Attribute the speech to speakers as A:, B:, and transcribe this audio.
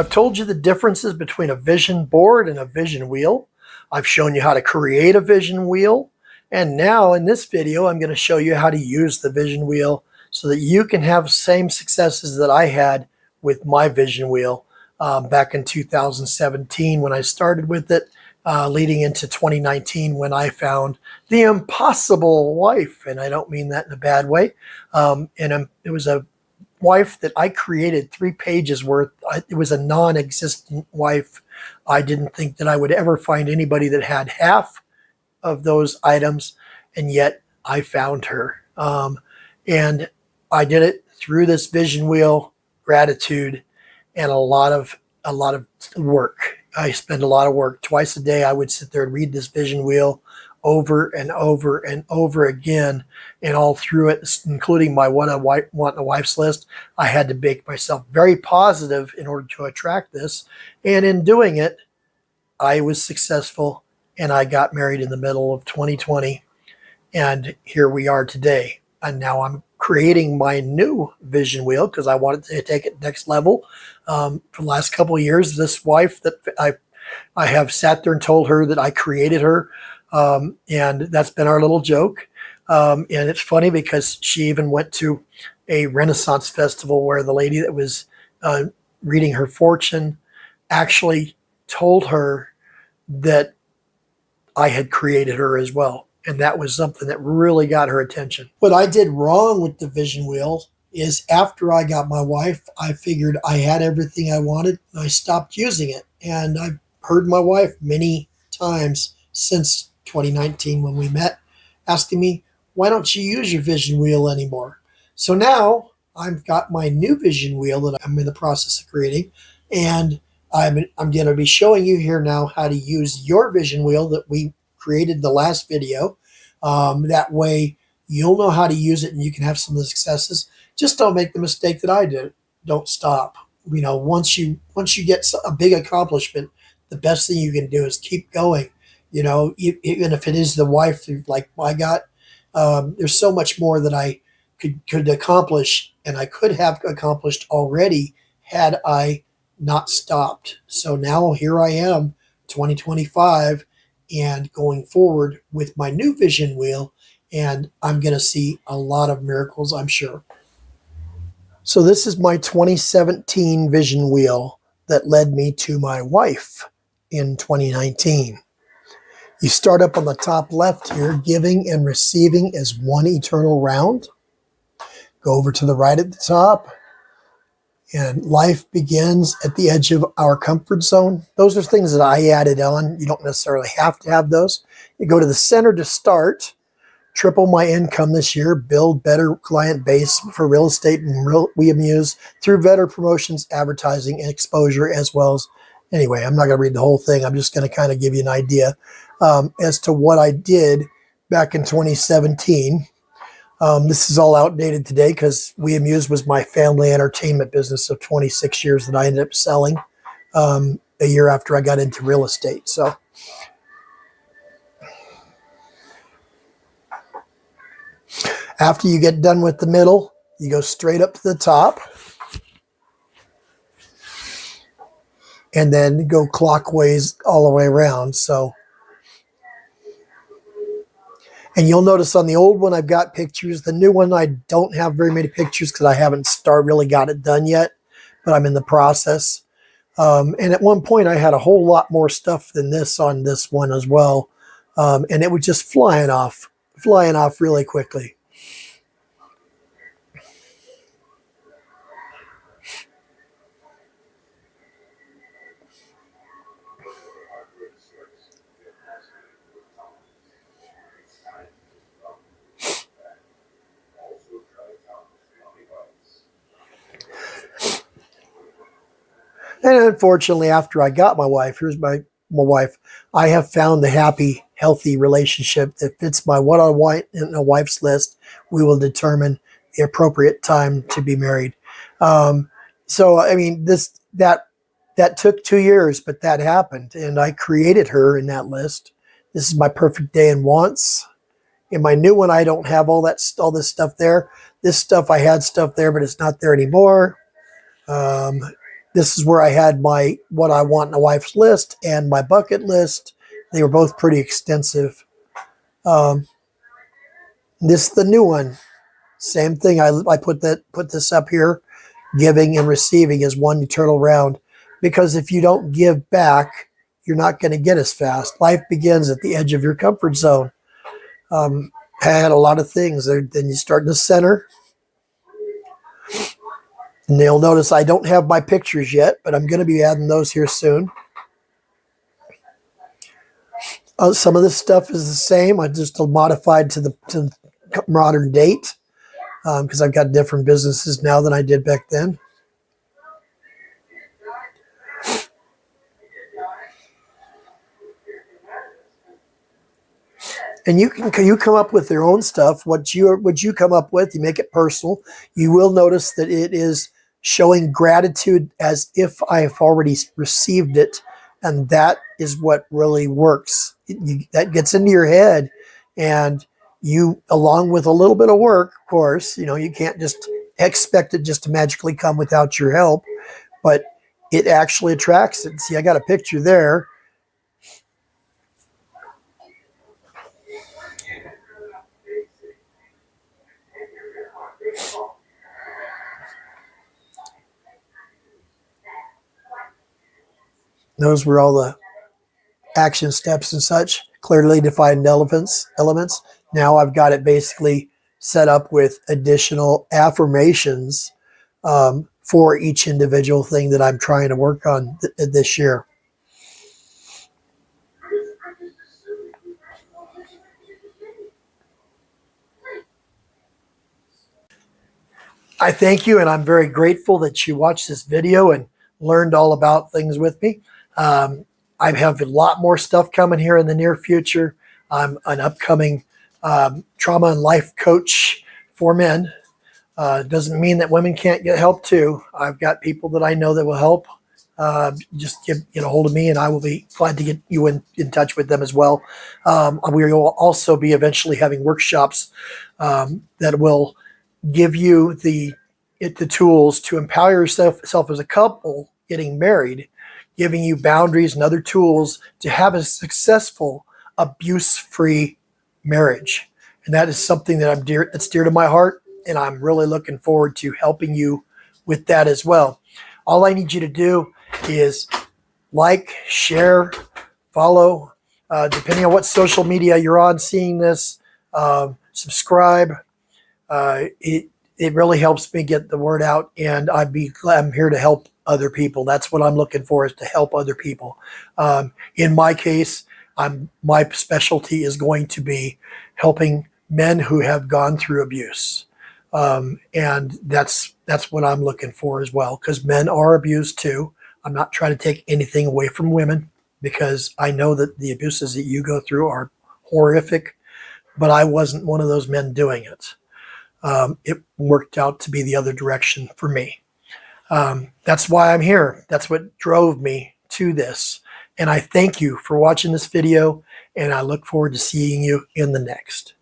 A: I've told you the differences between a vision board and a vision wheel. I've shown you how to create a vision wheel. And now in this video, I'm going to show you how to use the vision wheel so that you can have the same successes that I had with my vision wheel back in 2017 when I started with it, leading into 2019 when I found the impossible wife. And I don't mean that in a bad way. It was a wife that I created 3 pages worth. It was a non-existent wife. I didn't think that I would ever find anybody that had half of those items, and yet I found her. And I did it through this vision wheel, gratitude, and a lot of work. I spent a lot of work. Twice a day I would sit there and read this vision wheel over and over and over again, and all through it, including my what I want in a wife's list. I had to make myself very positive in order to attract this, and in doing it, I was successful, and I got married in the middle of 2020, and here we are today. And now I'm creating my new vision wheel because I wanted to take it next level. For the last couple of years, this wife that I have sat there and told her that I created her. And that's been our little joke. And it's funny because she even went to a Renaissance festival where the lady that was reading her fortune actually told her that I had created her as well. And that was something that really got her attention. What I did wrong with the vision wheel is after I got my wife, I figured I had everything I wanted, and I stopped using it. And I've heard my wife many times since 2019 when we met, asking me, why don't you use your vision wheel anymore? So now I've got my new vision wheel that I'm in the process of creating, and I'm going to be showing you here now how to use your vision wheel that we created in the last video. That way you'll know how to use it and you can have some of the successes. Just don't make the mistake that I did. Don't stop. You know, once you get a big accomplishment, the best thing you can do is keep going. You know, even if it is the wife like I got, there's so much more that I could accomplish, and I could have accomplished already had I not stopped. So now here I am, 2025, and going forward with my new vision wheel, and I'm going to see a lot of miracles, I'm sure. So this is my 2017 vision wheel that led me to my wife in 2019. You start up on the top left here, giving and receiving as one eternal round. Go over to the right at the top, and life begins at the edge of our comfort zone. Those are things that I added on. You don't necessarily have to have those. You go to the center to start. Triple my income this year. Build better client base for real estate and we amuse through better promotions, advertising, and exposure as well as... Anyway, I'm not going to read the whole thing. I'm just going to kind of give you an idea as to what I did back in 2017. This is all outdated today because We Amuse was my family entertainment business of 26 years that I ended up selling a year after I got into real estate. So after you get done with the middle, you go straight up to the top and then go clockwise all the way around. So, and you'll notice on the old one, I've got pictures. The new one, I don't have very many pictures because I haven't really got it done yet, but I'm in the process. And at one point, I had a whole lot more stuff than this on this one as well. And it was just flying off really quickly. And unfortunately, after I got my wife, here's my wife, I have found the happy, healthy relationship that fits my what I want in a wife's list. We will determine the appropriate time to be married. So, I mean, that took 2 years, but that happened. And I created her in that list. This is my perfect day and wants. In my new one, I don't have all this stuff there. This stuff, I had stuff there, but it's not there anymore. This is where I had my what I want in a wife's list and my bucket list. They were both pretty extensive. This is the new one. Same thing. I put this up here. Giving and receiving is one eternal round, because if you don't give back, you're not going to get as fast. Life begins at the edge of your comfort zone. I had a lot of things. Then you start in the center. And you'll notice I don't have my pictures yet, but I'm going to be adding those here soon. Some of this stuff is the same. I just modified to the modern date, because I've got different businesses now than I did back then. And you come up with your own stuff. What you come up with, you make it personal. You will notice that it is showing gratitude as if I have already received it, and that is what really works. That gets into your head, and you, along with a little bit of work, of course, you can't just expect it just to magically come without your help, but it actually attracts it. See, I got a picture there. Those were all the action steps and such, clearly defined elements. Now I've got it basically set up with additional affirmations for each individual thing that I'm trying to work on this year. I thank you, and I'm very grateful that you watched this video and learned all about things with me. I have a lot more stuff coming here in the near future. I'm an upcoming trauma and life coach for men. Doesn't mean that women can't get help too. I've got people that I know that will help. Just get a hold of me, and I will be glad to get you in touch with them as well. We will also be eventually having workshops that will give you the tools to empower yourself as a couple getting married, giving you boundaries and other tools to have a successful abuse-free marriage. And that is something that that's dear to my heart, and I'm really looking forward to helping you with that as well. All I need you to do is like, share, follow, depending on what social media you're on seeing this, subscribe. It really helps me get the word out, and I'm here to help other people. That's what I'm looking for, is to help other people. In my case, my specialty is going to be helping men who have gone through abuse. And that's what I'm looking for as well, because men are abused too. I'm not trying to take anything away from women, because I know that the abuses that you go through are horrific, but I wasn't one of those men doing it. It worked out to be the other direction for me. That's why I'm here. That's what drove me to this. And I thank you for watching this video, and I look forward to seeing you in the next.